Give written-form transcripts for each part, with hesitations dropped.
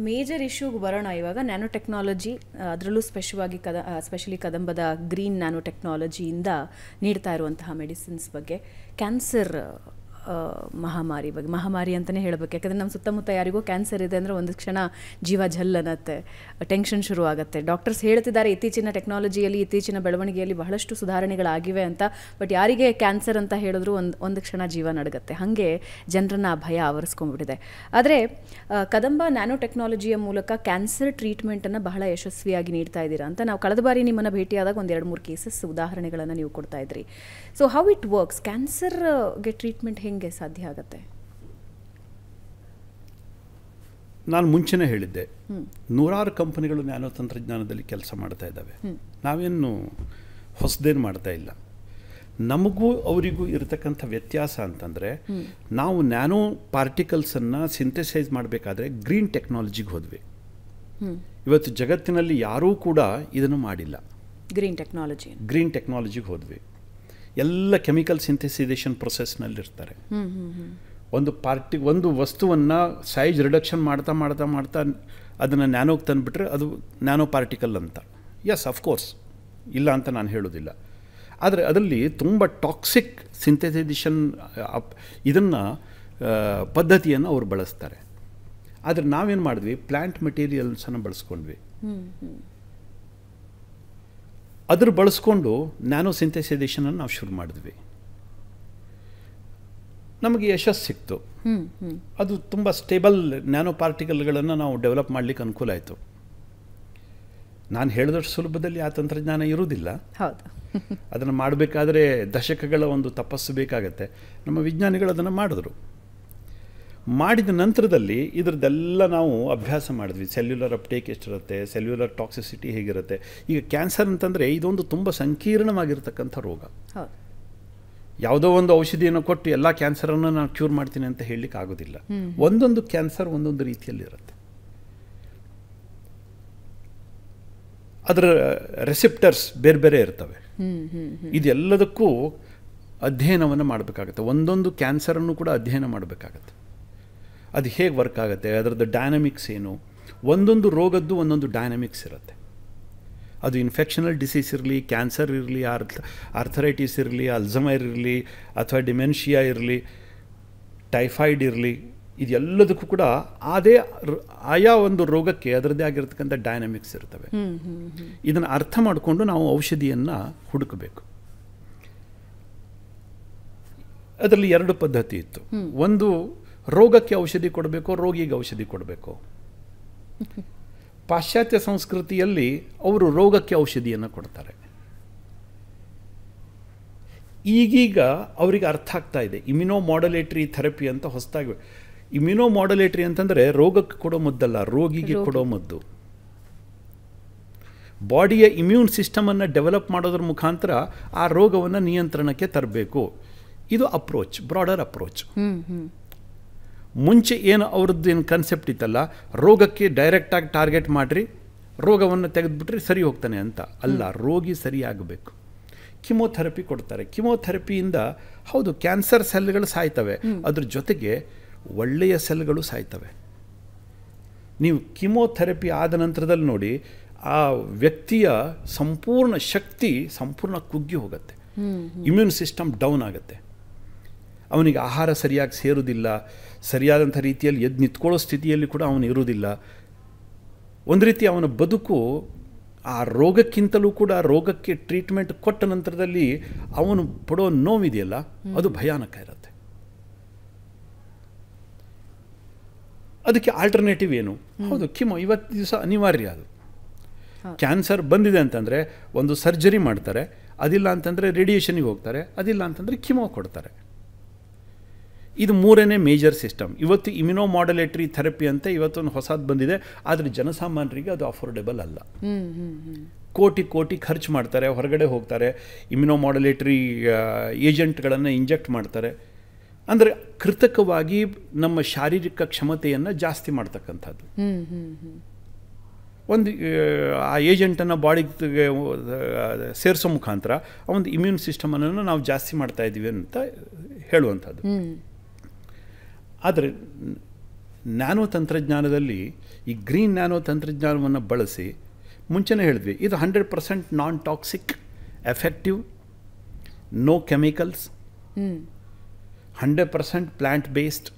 Major ಇಶ್ಯೂಗೆ ಬರೋಣ ಇವಾಗ. Nano technology, ಅದರಲ್ಲೂ ಸ್ಪೆಷಲಿ ಕದಂಬದ ಗ್ರೀನ್ ನ್ಯಾನೋ ಟೆಕ್ನಾಲಜಿಯಿಂದ ನೀಡ್ತಾ ಇರುವಂತಹ ಮೆಡಿಸಿನ್ಸ್ ಬಗ್ಗೆ, ಕ್ಯಾನ್ಸರ್ ಮಹಾಮಾರಿ ಅಂತಲೇ ಹೇಳಬೇಕು. ಯಾಕಂದರೆ ನಮ್ಮ ಸುತ್ತಮುತ್ತ ಯಾರಿಗೂ ಕ್ಯಾನ್ಸರ್ ಇದೆ ಅಂದರೆ ಒಂದು ಕ್ಷಣ ಜೀವ ಝಲ್ ಅನ್ನತ್ತೆ, ಟೆನ್ಷನ್ ಶುರು ಆಗುತ್ತೆ. ಡಾಕ್ಟರ್ಸ್ ಹೇಳ್ತಿದ್ದಾರೆ ಇತ್ತೀಚಿನ ಟೆಕ್ನಾಲಜಿಯಲ್ಲಿ, ಇತ್ತೀಚಿನ ಬೆಳವಣಿಗೆಯಲ್ಲಿ ಬಹಳಷ್ಟು ಸುಧಾರಣೆಗಳಾಗಿವೆ ಅಂತ. ಬಟ್ ಯಾರಿಗೆ ಕ್ಯಾನ್ಸರ್ ಅಂತ ಹೇಳಿದ್ರು ಒಂದು ಕ್ಷಣ ಜೀವ ನಡಗತ್ತೆ. ಹಾಗೆ ಜನರನ್ನು ಆ ಭಯ ಆವರಿಸ್ಕೊಂಡ್ಬಿಟ್ಟಿದೆ. ಆದರೆ ಕದಂಬ ನ್ಯಾನೋ ಟೆಕ್ನಾಲಜಿಯ ಮೂಲಕ ಕ್ಯಾನ್ಸರ್ ಟ್ರೀಟ್ಮೆಂಟನ್ನು ಬಹಳ ಯಶಸ್ವಿಯಾಗಿ ನೀಡ್ತಾ ಇದ್ದೀರಾ ಅಂತ ನಾವು ಕಳೆದ ಬಾರಿ ನಿಮ್ಮನ್ನು ಭೇಟಿಯಾದಾಗ ಒಂದು 2-3 ಕೇಸಸ್ ಉದಾಹರಣೆಗಳನ್ನು ನೀವು ಕೊಡ್ತಾ ಇದ್ರಿ. So how it works? ಕ್ಯಾನ್ಸರ್ಗೆ ಟ್ರೀಟ್ಮೆಂಟ್ ಹೆಂಗೆ ಸಾಧ್ಯ ಆಗುತ್ತೆ? ನಾನು ಮುಂಚೆನೇ ಹೇಳಿದ್ದೆ, ನೂರಾರು ಕಂಪನಿಗಳು ನ್ಯಾನೋ ತಂತ್ರಜ್ಞಾನದಲ್ಲಿ ಕೆಲಸ ಮಾಡ್ತಾ ಇದ್ದಾವೆ. ನಾವೇನು ಹೊಸದೇನು ಮಾಡ್ತಾ ಇಲ್ಲ. ನಮಗೂ ಅವರಿಗೂ ಇರತಕ್ಕಂಥ ವ್ಯತ್ಯಾಸ ಅಂತಂದರೆ, ನಾವು ನ್ಯಾನೋ ಪಾರ್ಟಿಕಲ್ಸನ್ನು ಸಿಂಥೆಸೈಸ್ ಮಾಡಬೇಕಾದ್ರೆ ಗ್ರೀನ್ ಟೆಕ್ನಾಲಜಿಗೆ ಹೋದ್ವಿ. ಇವತ್ತು ಜಗತ್ತಿನಲ್ಲಿ ಯಾರೂ ಕೂಡ ಇದನ್ನು ಮಾಡಿಲ್ಲ. ಗ್ರೀನ್ ಟೆಕ್ನಾಲಜಿಗೆ ಹೋದ್ವಿ. ಎಲ್ಲ ಕೆಮಿಕಲ್ ಸಿಂಥೆಸೈಸೇಷನ್ ಪ್ರೊಸೆಸ್ನಲ್ಲಿರ್ತಾರೆ. ಒಂದು ವಸ್ತುವನ್ನು ಸೈಜ್ ರಿಡಕ್ಷನ್ ಮಾಡ್ತಾ ಅದನ್ನು ನ್ಯಾನೋಗೆ ತಂದುಬಿಟ್ರೆ ಅದು ನ್ಯಾನೋ ಪಾರ್ಟಿಕಲ್ ಅಂತ. ಎಸ್, ಅಫ್ಕೋರ್ಸ್, ಇಲ್ಲ ಅಂತ ನಾನು ಹೇಳೋದಿಲ್ಲ. ಆದರೆ ಅದರಲ್ಲಿ ತುಂಬ ಟಾಕ್ಸಿಕ್ ಸಿಂಥೆಸೈಸೇಷನ್ ಇದನ್ನು ಪದ್ಧತಿಯನ್ನು ಅವರು ಬಳಸ್ತಾರೆ. ಆದರೆ ನಾವೇನು ಮಾಡಿದ್ವಿ, ಪ್ಲ್ಯಾಂಟ್ ಮೆಟೀರಿಯಲ್ಸನ್ನು ಬಳಸ್ಕೊಂಡ್ವಿ. ಅದ್ರ ಬಳಸ್ಕೊಂಡು ನ್ಯಾನೋ ಸಿಂಥೆಸೈಸೇಷನನ್ನು ನಾವು ಶುರು ಮಾಡಿದ್ವಿ. ನಮಗೆ ಯಶಸ್ಸು ಸಿಕ್ತು. ಅದು ತುಂಬ ಸ್ಟೇಬಲ್ ನ್ಯಾನೋ ಪಾರ್ಟಿಕಲ್ಗಳನ್ನು ನಾವು ಡೆವಲಪ್ ಮಾಡಲಿಕ್ಕೆ ಅನುಕೂಲ ಆಯಿತು. ನಾನು ಹೇಳಿದಷ್ಟು ಸುಲಭದಲ್ಲಿ ಆ ತಂತ್ರಜ್ಞಾನ ಇರುವುದಿಲ್ಲ. ಅದನ್ನು ಮಾಡಬೇಕಾದ್ರೆ ದಶಕಗಳ ಒಂದು ತಪಸ್ಸು ಬೇಕಾಗತ್ತೆ. ನಮ್ಮ ವಿಜ್ಞಾನಿಗಳು ಅದನ್ನು ಮಾಡಿದ ನಂತರದಲ್ಲಿ ಇದರದ್ದೆಲ್ಲ ನಾವು ಅಭ್ಯಾಸ ಮಾಡಿದ್ವಿ. ಸೆಲ್ಯುಲರ್ ಅಪ್ಟೇಕ್ ಎಷ್ಟಿರುತ್ತೆ, ಸೆಲ್ಯುಲರ್ ಟಾಕ್ಸಿಸಿಟಿ ಹೇಗಿರುತ್ತೆ. ಈಗ ಕ್ಯಾನ್ಸರ್ ಅಂತಂದರೆ ಇದೊಂದು ತುಂಬ ಸಂಕೀರ್ಣವಾಗಿರ್ತಕ್ಕಂಥ ರೋಗ. ಯಾವುದೋ ಒಂದು ಔಷಧಿಯನ್ನು ಕೊಟ್ಟು ಎಲ್ಲ ಕ್ಯಾನ್ಸರನ್ನು ನಾನು ಕ್ಯೂರ್ ಮಾಡ್ತೀನಿ ಅಂತ ಹೇಳಲಿಕ್ಕೆ ಆಗೋದಿಲ್ಲ. ಒಂದೊಂದು ಕ್ಯಾನ್ಸರ್ ಒಂದೊಂದು ರೀತಿಯಲ್ಲಿರುತ್ತೆ. ಅದರ ರೆಸಿಪ್ಟರ್ಸ್ ಬೇರೆ ಬೇರೆ ಇರ್ತವೆ. ಇದೆಲ್ಲದಕ್ಕೂ ಅಧ್ಯಯನವನ್ನು ಮಾಡಬೇಕಾಗತ್ತೆ. ಒಂದೊಂದು ಕ್ಯಾನ್ಸರನ್ನು ಕೂಡ ಅಧ್ಯಯನ ಮಾಡಬೇಕಾಗತ್ತೆ. ಅದು ಹೇಗೆ ವರ್ಕ್ ಆಗುತ್ತೆ, ಅದರದ್ದು ಡೈನಮಿಕ್ಸ್ ಏನು. ಒಂದೊಂದು ರೋಗದ್ದು ಒಂದೊಂದು ಡೈನಮಿಕ್ಸ್ ಇರುತ್ತೆ. ಅದು ಇನ್ಫೆಕ್ಷನಲ್ ಡಿಸೀಸ್ ಇರಲಿ, ಕ್ಯಾನ್ಸರ್ ಇರಲಿ, ಆರ್ಥರೈಟಿಸ್ ಇರಲಿ, ಅಲ್ಝಮೈರ್ ಇರಲಿ, ಅಥವಾ ಡಿಮೆನ್ಷಿಯಾ ಇರಲಿ, ಟೈಫಾಯ್ಡ್ ಇರಲಿ, ಇದೆಲ್ಲದಕ್ಕೂ ಕೂಡ ಆಯಾ ಒಂದು ರೋಗಕ್ಕೆ ಅದರದ್ದೇ ಆಗಿರ್ತಕ್ಕಂಥ ಡೈನಮಿಕ್ಸ್ ಇರ್ತವೆ. ಇದನ್ನು ಅರ್ಥ ಮಾಡಿಕೊಂಡು ನಾವು ಔಷಧಿಯನ್ನು ಹುಡುಕಬೇಕು. ಅದರಲ್ಲಿ 2 ಪದ್ಧತಿ ಇತ್ತು. ಒಂದು, ರೋಗಕ್ಕೆ ಔಷಧಿ ಕೊಡಬೇಕು, ರೋಗಿಗೆ ಔಷಧಿ ಕೊಡಬೇಕು. ಪಾಶ್ಚಾತ್ಯ ಸಂಸ್ಕೃತಿಯಲ್ಲಿ ಅವರು ರೋಗಕ್ಕೆ ಔಷಧಿಯನ್ನು ಕೊಡ್ತಾರೆ. ಈಗೀಗ ಅವರಿಗೆ ಅರ್ಥ ಆಗ್ತಾ ಇದೆ. ಇಮ್ಯುನೋಮಾಡ್ಯುಲೇಟರಿ ಥೆರಪಿ ಅಂತ ಹೊಸದಾಗಿ. ಇಮ್ಯುನೋಮಾಡ್ಯುಲೇಟರಿ ಅಂತಂದರೆ ರೋಗಕ್ಕೆ ಕೊಡೋ ಮದ್ದಲ್ಲ, ರೋಗಿಗೆ ಕೊಡೋ ಮದ್ದು. ಬಾಡಿಯ ಇಮ್ಯೂನ್ ಸಿಸ್ಟಮನ್ನು ಡೆವಲಪ್ ಮಾಡೋದ್ರ ಮುಖಾಂತರ ಆ ರೋಗವನ್ನು ನಿಯಂತ್ರಣಕ್ಕೆ ತರಬೇಕು. ಇದು ಅಪ್ರೋಚ್, ಬ್ರಾಡರ್ ಅಪ್ರೋಚ್. ಮುಂಚೆ ಏನು ಅವ್ರದ್ದೇನು ಕನ್ಸೆಪ್ಟ್ ಇತ್ತಲ್ಲ, ರೋಗಕ್ಕೆ ಡೈರೆಕ್ಟಾಗಿ ಟಾರ್ಗೆಟ್ ಮಾಡಿರಿ, ರೋಗವನ್ನು ತೆಗೆದುಬಿಟ್ರೆ ಸರಿ ಹೋಗ್ತಾನೆ ಅಂತ ಅಲ್ಲ. ರೋಗಿ ಸರಿಯಾಗಬೇಕು. ಕಿಮೋಥೆರಪಿ ಕೊಡ್ತಾರೆ. ಕಿಮೋಥೆರಪಿಯಿಂದ ಹೌದು ಕ್ಯಾನ್ಸರ್ ಸೆಲ್ಗಳು ಸಾಯ್ತವೆ, ಅದ್ರ ಜೊತೆಗೆ ಒಳ್ಳೆಯ ಸೆಲ್ಗಳು ಸಾಯ್ತವೆ. ನೀವು ಕಿಮೋಥೆರಪಿ ಆದ ನಂತರದಲ್ಲಿ ನೋಡಿ, ಆ ವ್ಯಕ್ತಿಯ ಸಂಪೂರ್ಣ ಶಕ್ತಿ ಸಂಪೂರ್ಣ ಕುಗ್ಗಿ ಹೋಗುತ್ತೆ. ಇಮ್ಯೂನ್ ಸಿಸ್ಟಮ್ ಡೌನ್ ಆಗುತ್ತೆ. ಅವನಿಗೆ ಆಹಾರ ಸರಿಯಾಗಿ ಸೇರುವುದಿಲ್ಲ, ಸರಿಯಾದಂಥ ರೀತಿಯಲ್ಲಿ ಎದ್ದು ನಿಂತ್ಕೊಳ್ಳೋ ಸ್ಥಿತಿಯಲ್ಲಿ ಕೂಡ ಅವನು ಇರುವುದಿಲ್ಲ. ಒಂದು ರೀತಿ ಅವನ ಬದುಕು ಆ ರೋಗಕ್ಕಿಂತಲೂ ಕೂಡ ರೋಗಕ್ಕೆ ಟ್ರೀಟ್ಮೆಂಟ್ ಕೊಟ್ಟ ನಂತರದಲ್ಲಿ ಅವನು ಪಡೋ ನೋವಿದೆಯಲ್ಲ, ಅದು ಭಯಾನಕ ಇರುತ್ತೆ. ಅದಕ್ಕೆ ಆಲ್ಟರ್ನೇಟಿವ್ ಏನು? ಹೌದು, ಕಿಮೋ ಇವತ್ತು ದಿವಸ ಅನಿವಾರ್ಯ. ಅದು ಕ್ಯಾನ್ಸರ್ ಬಂದಿದೆ ಅಂತಂದರೆ ಒಂದು ಸರ್ಜರಿ ಮಾಡ್ತಾರೆ, ಅದಿಲ್ಲ ಅಂತಂದರೆ ರೇಡಿಯೇಷನಿಗೆ ಹೋಗ್ತಾರೆ, ಅದಿಲ್ಲ ಅಂತಂದರೆ ಕಿಮೋ ಕೊಡ್ತಾರೆ. ಇದು 3ನೇ ಮೇಜರ್ ಸಿಸ್ಟಮ್. ಇವತ್ತು ಇಮ್ಯುನೋಮಾಡ್ಯುಲೇಟರಿ ಥೆರಪಿ ಅಂತ ಇವತ್ತೊಂದು ಹೊಸದು ಬಂದಿದೆ. ಆದರೆ ಜನಸಾಮಾನ್ಯರಿಗೆ ಅದು ಅಫೋರ್ಡೆಬಲ್ ಅಲ್ಲ. ಕೋಟಿ ಖರ್ಚು ಮಾಡ್ತಾರೆ, ಹೊರಗಡೆ ಹೋಗ್ತಾರೆ, ಇಮ್ಯುನೋಮಾಡ್ಯುಲೇಟರಿ ಏಜೆಂಟ್ಗಳನ್ನು ಇಂಜೆಕ್ಟ್ ಮಾಡ್ತಾರೆ. ಅಂದರೆ ಕೃತಕವಾಗಿ ನಮ್ಮ ಶಾರೀರಿಕ ಕ್ಷಮತೆಯನ್ನು ಜಾಸ್ತಿ ಮಾಡ್ತಕ್ಕಂಥದ್ದು. ಒಂದು ಆ ಏಜೆಂಟನ್ನು ಬಾಡಿಗೆ ಸೇರಿಸೋ ಮುಖಾಂತರ ಒಂದು ಇಮ್ಯೂನ್ ಸಿಸ್ಟಮನ್ನು ನಾವು ಜಾಸ್ತಿ ಮಾಡ್ತಾ ಇದ್ದೀವಿ ಅಂತ ಹೇಳುವಂಥದ್ದು. ಆದರೆ ನ್ಯಾನೋ ತಂತ್ರಜ್ಞಾನದಲ್ಲಿ ಈ ಗ್ರೀನ್ ನ್ಯಾನೋ ತಂತ್ರಜ್ಞಾನವನ್ನು ಬಳಸಿ ಮುಂಚೆನೇ ಹೇಳಿದ್ವಿ ಇದು 100% non toxic, effective, no chemicals, 100% plant based.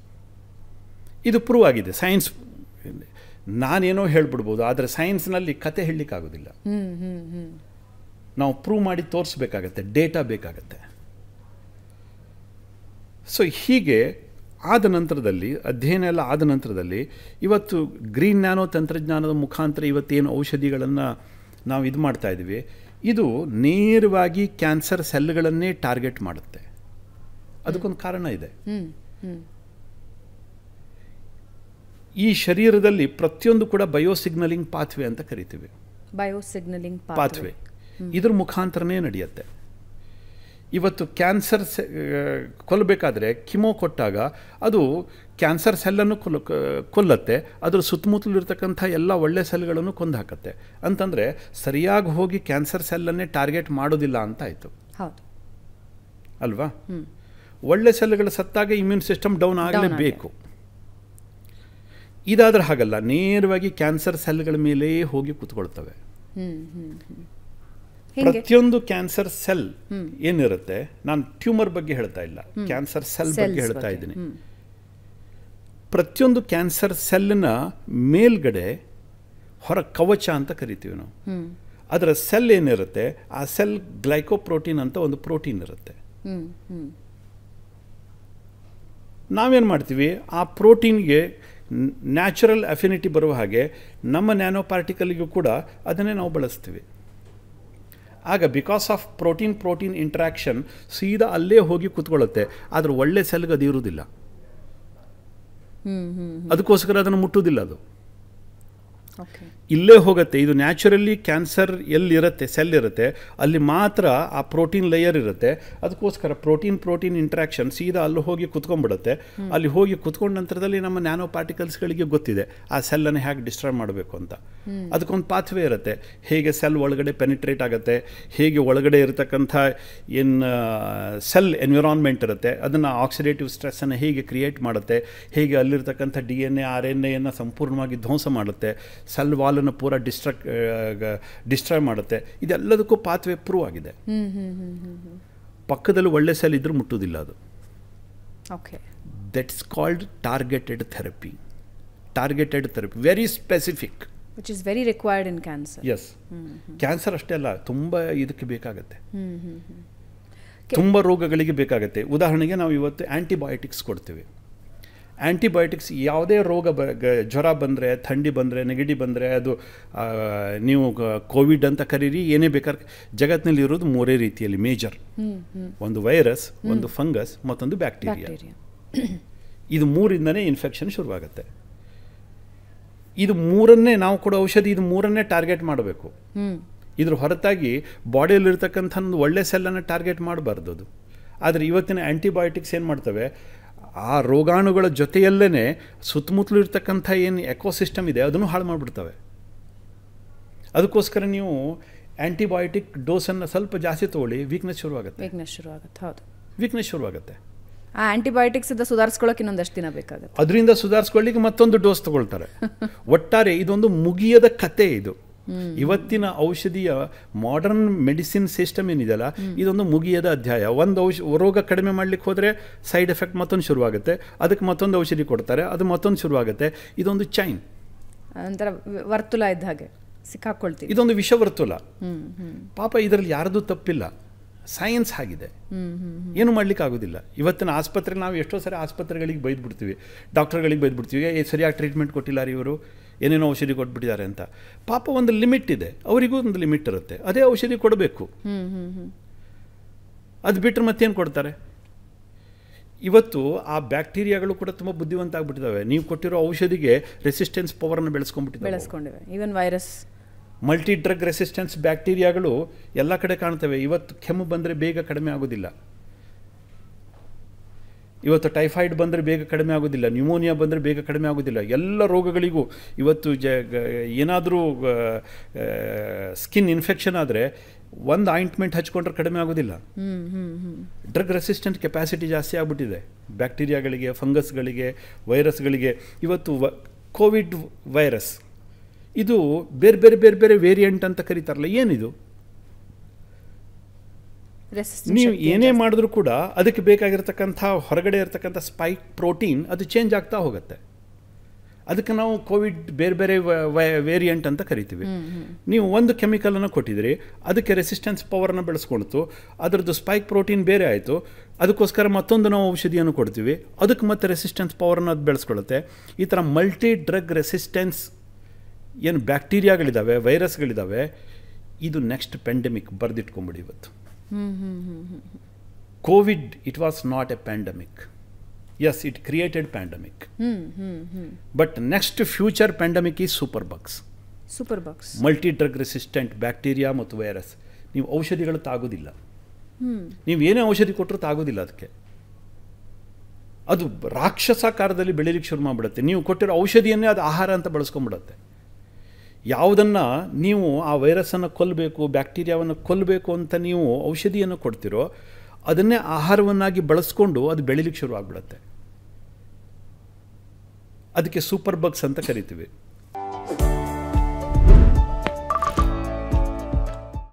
ಇದು ಪ್ರೂವ್ ಆಗಿದೆ. ಸೈನ್ಸ್ ನಾನೇನೋ ಹೇಳ್ಬಿಡ್ಬೋದು, ಆದರೆ ಸೈನ್ಸ್ನಲ್ಲಿ ಕತೆ ಹೇಳಲಿಕ್ಕಾಗೋದಿಲ್ಲ. ನಾವು ಪ್ರೂವ್ ಮಾಡಿ ತೋರಿಸ್ಬೇಕಾಗತ್ತೆ, ಡೇಟಾ ಬೇಕಾಗತ್ತೆ. ಸೊ ಹೀಗೆ ಆದ ನಂತರದಲ್ಲಿ ಅಧ್ಯಯನ ಎಲ್ಲ ಆದ ನಂತರದಲ್ಲಿ ಇವತ್ತು ಗ್ರೀನ್ ನ್ಯಾನೋ ತಂತ್ರಜ್ಞಾನದ ಮುಖಾಂತರ ಇವತ್ತೇನು ಔಷಧಿಗಳನ್ನು ನಾವು ಇದು ಮಾಡ್ತಾಯಿದ್ದೀವಿ, ಇದು ನೇರವಾಗಿ ಕ್ಯಾನ್ಸರ್ ಸೆಲ್ಗಳನ್ನೇ ಟಾರ್ಗೆಟ್ ಮಾಡುತ್ತೆ. ಅದಕ್ಕೊಂದು ಕಾರಣ ಇದೆ. ಈ ಶರೀರದಲ್ಲಿ ಪ್ರತಿಯೊಂದು ಕೂಡ ಬಯೋಸಿಗ್ನಲಿಂಗ್ ಪಾತ್ವೆ ಅಂತ ಕರಿತೀವಿ. ಬಯೋಸಿಗ್ನಲಿಂಗ್ ಪಾತ್ವೆ ಇದ್ರ ಮುಖಾಂತರನೇ ನಡೆಯುತ್ತೆ. ಇವತ್ತು ಕ್ಯಾನ್ಸರ್ ಕೊಲ್ಲಬೇಕಾದ್ರೆ ಕಿಮೋ ಕೊಟ್ಟಾಗ ಅದು ಕ್ಯಾನ್ಸರ್ ಸೆಲ್ಲನ್ನು ಕೊಲ್ಲತ್ತೆ, ಅದರ ಸುತ್ತಮುತ್ತಲಿರ್ತಕ್ಕಂಥ ಎಲ್ಲ ಒಳ್ಳೆ ಸೆಲ್ಗಳನ್ನು ಕೊಂದು ಹಾಕತ್ತೆ. ಅಂತಂದರೆ ಸರಿಯಾಗಿ ಹೋಗಿ ಕ್ಯಾನ್ಸರ್ ಸೆಲ್ಲನ್ನೇ ಟಾರ್ಗೆಟ್ ಮಾಡೋದಿಲ್ಲ ಅಂತ ಆಯಿತು. ಹೌದು ಅಲ್ವಾ? ಒಳ್ಳೆ ಸೆಲ್ಗಳು ಸತ್ತಾಗ ಇಮ್ಯೂನ್ ಸಿಸ್ಟಮ್ ಡೌನ್ ಆಗಲೇಬೇಕು. ಇದಾದ್ರೆ ಹಾಗಲ್ಲ, ನೇರವಾಗಿ ಕ್ಯಾನ್ಸರ್ ಸೆಲ್ಗಳ ಮೇಲೆ ಹೋಗಿ ಕೂತ್ಕೊಳ್ತವೆ. ಪ್ರತಿಯೊಂದು ಕ್ಯಾನ್ಸರ್ ಸೆಲ್ ಏನಿರುತ್ತೆ, ನಾನು ಟ್ಯೂಮರ್ ಬಗ್ಗೆ ಹೇಳ್ತಾ ಇಲ್ಲ, ಕ್ಯಾನ್ಸರ್ ಸೆಲ್ ಬಗ್ಗೆ ಹೇಳ್ತಾ ಇದ್ದೀನಿ. ಪ್ರತಿಯೊಂದು ಕ್ಯಾನ್ಸರ್ ಸೆಲ್ನ ಮೇಲ್ಗಡೆ ಹೊರ ಕವಚ ಅಂತ ಕರಿತೀವಿ ನಾವು. ಅದರ ಸೆಲ್ ಏನಿರುತ್ತೆ, ಆ ಸೆಲ್ ಗ್ಲೈಕೋಪ್ರೋಟೀನ್ ಅಂತ ಒಂದು ಪ್ರೋಟೀನ್ ಇರುತ್ತೆ. ನಾವೇನು ಮಾಡ್ತೀವಿ, ಆ ಪ್ರೋಟೀನ್ಗೆ ನ್ಯಾಚುರಲ್ ಅಫಿನಿಟಿ ಬರುವ ಹಾಗೆ ನಮ್ಮ ನ್ಯಾನೋ ಪಾರ್ಟಿಕಲ್ಗೂ ಕೂಡ ಅದನ್ನೇ ನಾವು ಬಳಸ್ತೀವಿ. ಆಗ ಬಿಕಾಸ್ ಆಫ್ ಪ್ರೋಟೀನ್ ಇಂಟ್ರಾಕ್ಷನ್ ಸೀದಾ ಅಲ್ಲೇ ಹೋಗಿ ಕೂತ್ಕೊಳ್ಳುತ್ತೆ. ಆದರೆ ಒಳ್ಳೆ ಸೆಲ್ಗೆ ಅದು ಇರುವುದಿಲ್ಲ, ಅದಕ್ಕೋಸ್ಕರ ಅದನ್ನು ಮುಟ್ಟುವುದಿಲ್ಲ. ಅದು ಇಲ್ಲೇ ಹೋಗುತ್ತೆ. ಇದು ನ್ಯಾಚುರಲಿ ಕ್ಯಾನ್ಸರ್ ಎಲ್ಲಿರುತ್ತೆ, ಸೆಲ್ ಇರುತ್ತೆ, ಅಲ್ಲಿ ಮಾತ್ರ ಆ ಪ್ರೋಟೀನ್ ಲೇಯರ್ ಇರುತ್ತೆ. ಅದಕ್ಕೋಸ್ಕರ ಪ್ರೋಟೀನ್ ಇಂಟ್ರಾಕ್ಷನ್ ಸೀದಾ ಅಲ್ಲಿ ಹೋಗಿ ಕುತ್ಕೊಂಡ್ಬಿಡುತ್ತೆ. ಅಲ್ಲಿ ಹೋಗಿ ಕುತ್ಕೊಂಡ ನಂತರದಲ್ಲಿ ನಮ್ಮ ನ್ಯಾನೋ ಪಾರ್ಟಿಕಲ್ಸ್ಗಳಿಗೆ ಗೊತ್ತಿದೆ ಆ ಸೆಲ್ಲನ್ನು ಹೇಗೆ ಡಿಸ್ಟ್ರಾಯ್ ಮಾಡಬೇಕು ಅಂತ. ಅದಕ್ಕೊಂದು ಪಾತ್ವೇ ಇರುತ್ತೆ. ಹೇಗೆ ಸೆಲ್ ಒಳಗಡೆ ಪೆನಿಟ್ರೇಟ್ ಆಗುತ್ತೆ, ಹೇಗೆ ಒಳಗಡೆ ಇರತಕ್ಕಂಥ ಏನು ಸೆಲ್ ಎನ್ವಿರಾನ್ಮೆಂಟ್ ಇರುತ್ತೆ ಅದನ್ನು ಆಕ್ಸಿಡೇಟಿವ್ ಸ್ಟ್ರೆಸ್ಸನ್ನು ಹೇಗೆ ಕ್ರಿಯೇಟ್ ಮಾಡುತ್ತೆ, ಹೇಗೆ ಅಲ್ಲಿರ್ತಕ್ಕಂಥ DNA RNAಯನ್ನು ಸಂಪೂರ್ಣವಾಗಿ ಧ್ವಂಸ ಮಾಡುತ್ತೆ, ಸೆಲ್ ವಾಲನ್ನು ಪೂರ ಡಿಸ್ಟ್ರಾಯ್ ಮಾಡುತ್ತೆ. ಇದೆಲ್ಲದಕ್ಕೂ ಪಾತ್ವೆ ಪ್ರೂವ್ ಆಗಿದೆ. ಪಕ್ಕದಲ್ಲಿ ಒಳ್ಳೆ ಸೆಲ್ ಇದ್ರೂ ಮುಟ್ಟುವುದಿಲ್ಲ ಅದು. That's called targeted therapy. Very specific, which is very required in cancer. Yes, cancer ಅಷ್ಟೇ ಅಲ್ಲ, ತುಂಬ ಇದಕ್ಕೆ ಬೇಕಾಗತ್ತೆ, ತುಂಬ ರೋಗಗಳಿಗೆ ಬೇಕಾಗತ್ತೆ. ಉದಾಹರಣೆಗೆ ನಾವು ಇವತ್ತು ಆ್ಯಂಟಿಬಯೋಟಿಕ್ಸ್ ಕೊಡ್ತೀವಿ. ಆ್ಯಂಟಿಬಯೋಟಿಕ್ಸ್ ಯಾವುದೇ ರೋಗ ಜ್ವರ ಬಂದರೆ, ಥಂಡಿ ಬಂದರೆ, ನೆಗಡಿ ಬಂದರೆ, ಅದು ನೀವು ಕೋವಿಡ್ ಅಂತ ಕರೀರಿ, ಏನೇ ಬೇಕಾದ್ರೆ ಜಗತ್ತಿನಲ್ಲಿ ಇರೋದು ಮೂರೇ ರೀತಿಯಲ್ಲಿ ಮೇಜರ್. ಒಂದು ವೈರಸ್, ಒಂದು ಫಂಗಸ್, ಮತ್ತೊಂದು ಬ್ಯಾಕ್ಟೀರಿಯಾ. ಇದು ಮೂರಿಂದನೇ ಇನ್ಫೆಕ್ಷನ್ ಶುರುವಾಗುತ್ತೆ. ಇದು ಮೂರನ್ನೇ ನಾವು ಕೊಡೋ ಔಷಧಿ, ಇದು ಮೂರನ್ನೇ ಟಾರ್ಗೆಟ್ ಮಾಡಬೇಕು. ಇದ್ರ ಹೊರತಾಗಿ ಬಾಡಿಯಲ್ಲಿರ್ತಕ್ಕಂಥ ಒಂದು ಒಳ್ಳೆ ಸೆಲ್ಲನ್ನು ಟಾರ್ಗೆಟ್ ಮಾಡಬಾರ್ದು ಅದು. ಆದರೆ ಇವತ್ತಿನ ಆ್ಯಂಟಿಬಯೋಟಿಕ್ಸ್ ಏನು ಮಾಡ್ತವೆ, ಆ ರೋಗಾಣುಗಳ ಜೊತೆಯಲ್ಲೇ ಸುತ್ತಮುತ್ತಲು ಇರ್ತಕ್ಕಂಥ ಏನು ಎಕೋಸಿಸ್ಟಮ್ ಇದೆ ಅದನ್ನು ಹಾಳು ಮಾಡಿಬಿಡ್ತವೆ. ಅದಕ್ಕೋಸ್ಕರ ನೀವು ಆ್ಯಂಟಿಬಯೋಟಿಕ್ ಡೋಸನ್ನು ಸ್ವಲ್ಪ ಜಾಸ್ತಿ ತೊಗೊಳ್ಳಿ, ವೀಕ್ನೆಸ್ ಶುರುವಾಗುತ್ತೆ. ಹೌದು, ವೀಕ್ನೆಸ್ ಶುರುವಾಗುತ್ತೆ. ಆ ಆ್ಯಂಟಿಬಯೋಟಿಕ್ಸ್ ಸುಧಾರಿಸ್ಕೊಳ್ಳೋಕೆ ಇನ್ನೊಂದಷ್ಟು ದಿನ ಬೇಕಾಗುತ್ತೆ. ಅದರಿಂದ ಸುಧಾರಿಸ್ಕೊಳ್ಳಿಕ್ಕೆ ಮತ್ತೊಂದು ಡೋಸ್ ತಗೊಳ್ತಾರೆ. ಒಟ್ಟಾರೆ ಇದೊಂದು ಮುಗಿಯದ ಕತೆ ಇದು. ಇವತ್ತಿನ ಔಷಧಿಯ ಮಾಡರ್ನ್ ಮೆಡಿಸಿನ್ ಸಿಸ್ಟಮ್ ಏನಿದೆಯಲ್ಲ, ಇದೊಂದು ಮುಗಿಯದ ಅಧ್ಯಾಯ. ಒಂದು ರೋಗ ಕಡಿಮೆ ಮಾಡಲಿಕ್ಕೆ ಹೋದರೆ ಸೈಡ್ ಎಫೆಕ್ಟ್ ಮತ್ತೊಂದು ಶುರುವಾಗುತ್ತೆ, ಅದಕ್ಕೆ ಮತ್ತೊಂದು ಔಷಧಿ ಕೊಡ್ತಾರೆ, ಅದು ಮತ್ತೊಂದು ಶುರುವಾಗುತ್ತೆ. ಇದೊಂದು ಚೈನ್, ಒಂಥರ ವರ್ತುಲ ಇದ್ದ ಹಾಗೆ ಸಿಕ್ಕಾಕೊಳ್ತೀವಿ. ಇದೊಂದು ವಿಷವರ್ತುಲ. ಪಾಪ ಇದರಲ್ಲಿ ಯಾರದೂ ತಪ್ಪಿಲ್ಲ, ಸೈನ್ಸ್ ಆಗಿದೆ, ಏನು ಮಾಡ್ಲಿಕ್ಕೆ ಆಗೋದಿಲ್ಲ. ಇವತ್ತಿನ ಆಸ್ಪತ್ರೆ, ನಾವು ಎಷ್ಟೋ ಸರಿ ಆಸ್ಪತ್ರೆಗಳಿಗೆ ಬೈದ್ಬಿಡ್ತೀವಿ, ಡಾಕ್ಟರ್ಗಳಿಗೆ ಬೈದ್ಬಿಡ್ತೀವಿ, ಸರಿಯಾಗಿ ಟ್ರೀಟ್ಮೆಂಟ್ ಕೊಟ್ಟಿಲ್ಲ ರೀ ಇವರು, ಏನೇನೋ ಔಷಧಿ ಕೊಟ್ಬಿಟ್ಟಿದ್ದಾರೆ ಅಂತ. ಪಾಪ ಒಂದು ಲಿಮಿಟ್ ಇದೆ, ಅವರಿಗೂ ಒಂದು ಲಿಮಿಟ್ ಇರುತ್ತೆ, ಅದೇ ಔಷಧಿ ಕೊಡಬೇಕು. ಅದು ಬಿಟ್ಟರೆ ಮತ್ತೇನು ಕೊಡ್ತಾರೆ? ಇವತ್ತು ಆ ಬ್ಯಾಕ್ಟೀರಿಯಾಗಳು ಕೂಡ ತುಂಬ ಬುದ್ಧಿವಂತ ಆಗಿಬಿಟ್ಟಿದ್ದಾವೆ. ನೀವು ಕೊಟ್ಟಿರೋ ಔಷಧಿಗೆ ರೆಸಿಸ್ಟೆನ್ಸ್ ಪವರನ್ನು ಬೆಳೆಸ್ಕೊಂಡಿವೆ. Even virus, multi drug resistance ಬ್ಯಾಕ್ಟೀರಿಯಾಗಳು ಎಲ್ಲ ಕಡೆ ಕಾಣ್ತವೆ. ಇವತ್ತು ಕೆಮ್ಮು ಬಂದರೆ ಬೇಗ ಕಡಿಮೆ ಆಗೋದಿಲ್ಲ, ಇವತ್ತು ಟೈಫಾಯ್ಡ್ ಬಂದರೆ ಬೇಗ ಕಡಿಮೆ ಆಗೋದಿಲ್ಲ, ನ್ಯೂಮೋನಿಯಾ ಬಂದರೆ ಬೇಗ ಕಡಿಮೆ ಆಗೋದಿಲ್ಲ. ಎಲ್ಲ ರೋಗಗಳಿಗೂ ಇವತ್ತು ಏನಾದರೂ ಸ್ಕಿನ್ ಇನ್ಫೆಕ್ಷನ್ ಆದರೆ ಒಂದು ಆಯಿಂಟ್ಮೆಂಟ್ ಹಚ್ಕೊಂಡ್ರೆ ಕಡಿಮೆ ಆಗೋದಿಲ್ಲ. ಡ್ರಗ್ ರೆಸಿಸ್ಟೆಂಟ್ ಕೆಪಾಸಿಟಿ ಜಾಸ್ತಿ ಆಗಿಬಿಟ್ಟಿದೆ ಬ್ಯಾಕ್ಟೀರಿಯಾಗಳಿಗೆ, ಫಂಗಸ್ಗಳಿಗೆ, ವೈರಸ್ಗಳಿಗೆ. ಇವತ್ತು ಕೋವಿಡ್ ವೈರಸ್ ಇದು ಬೇರೆ ಬೇರೆ ಬೇರೆ ಬೇರೆ ವೇರಿಯಂಟ್ ಅಂತ ಕರೀತಾರಲ್ಲ, ಏನಿದು? ನೀವು ಏನೇ ಮಾಡಿದ್ರೂ ಕೂಡ ಅದಕ್ಕೆ ಬೇಕಾಗಿರ್ತಕ್ಕಂಥ ಹೊರಗಡೆ ಇರತಕ್ಕಂಥ ಸ್ಪೈಕ್ ಪ್ರೋಟೀನ್ ಅದು ಚೇಂಜ್ ಆಗ್ತಾ ಹೋಗುತ್ತೆ. ಅದಕ್ಕೆ ನಾವು ಕೋವಿಡ್ ಬೇರೆ ಬೇರೆ ವೇರಿಯಂಟ್ ಅಂತ ಕರಿತೀವಿ. ನೀವು ಒಂದು ಕೆಮಿಕಲನ್ನು ಕೊಟ್ಟಿದ್ರಿ, ಅದಕ್ಕೆ ರೆಸಿಸ್ಟೆನ್ಸ್ ಪವರ್ನ ಬೆಳೆಸ್ಕೊಳ್ತು, ಅದರದ್ದು ಸ್ಪೈಕ್ ಪ್ರೋಟೀನ್ ಬೇರೆ ಆಯಿತು, ಅದಕ್ಕೋಸ್ಕರ ಮತ್ತೊಂದು ನಾವು ಔಷಧಿಯನ್ನು ಕೊಡ್ತೀವಿ, ಅದಕ್ಕೆ ಮತ್ತೆ ರೆಸಿಸ್ಟೆನ್ಸ್ ಪವರ್ನ ಅದು ಬೆಳೆಸ್ಕೊಳ್ಳುತ್ತೆ. ಈ ಥರ ಮಲ್ಟಿ ಡ್ರಗ್ ರೆಸಿಸ್ಟೆನ್ಸ್ ಏನು ಬ್ಯಾಕ್ಟೀರಿಯಾಗಳಿದ್ದಾವೆ, ವೈರಸ್ಗಳಿದ್ದಾವೆ, ಇದು ನೆಕ್ಸ್ಟ್ ಪೆಂಡೆಮಿಕ್ ಬರೆದಿಟ್ಕೊಂಬಿಡಿ. ಇವತ್ತು Covid it was not A pandemic. Yes, it created pandemic. But next future pandemic is superbugs. Superbugs. Multi-drug resistant bacteria ಮತ್ತು ವೈರಸ್. ನೀವು ಔಷಧಿಗಳು ತಾಗೋದಿಲ್ಲ. ನೀವು ಏನೇ ಔಷಧಿ ಕೊಟ್ಟರು ತಾಗೋದಿಲ್ಲ ಅದಕ್ಕೆ. ಅದು ರಾಕ್ಷಸಾಕಾರದಲ್ಲಿ ಬೆಳೀಲಿಕ್ಕೆ ಶುರು ಮಾಡಿಬಿಡುತ್ತೆ. ನೀವು ಕೊಟ್ಟಿರೋ ಔಷಧಿಯನ್ನೇ ಅದು ಆಹಾರ ಅಂತ ಬಳಸ್ಕೊಂಡ್ಬಿಡುತ್ತೆ. ಯಾವುದನ್ನು ನೀವು ಆ ವೈರಸ್ಸನ್ನು ಕೊಲ್ಲಬೇಕು, ಬ್ಯಾಕ್ಟೀರಿಯಾವನ್ನು ಕೊಲ್ಲಬೇಕು ಅಂತ ನೀವು ಔಷಧಿಯನ್ನು ಕೊಡ್ತಿರೋ ಅದನ್ನೇ ಆಹಾರವನ್ನಾಗಿ ಬಳಸ್ಕೊಂಡು ಅದು ಬೆಳೀಲಿಕ್ಕೆ ಶುರು ಆಗಿಬಿಡುತ್ತೆ. ಅದಕ್ಕೆ ಸೂಪರ್ ಬಗ್ಸ್ ಅಂತ ಕರಿತೀವಿ.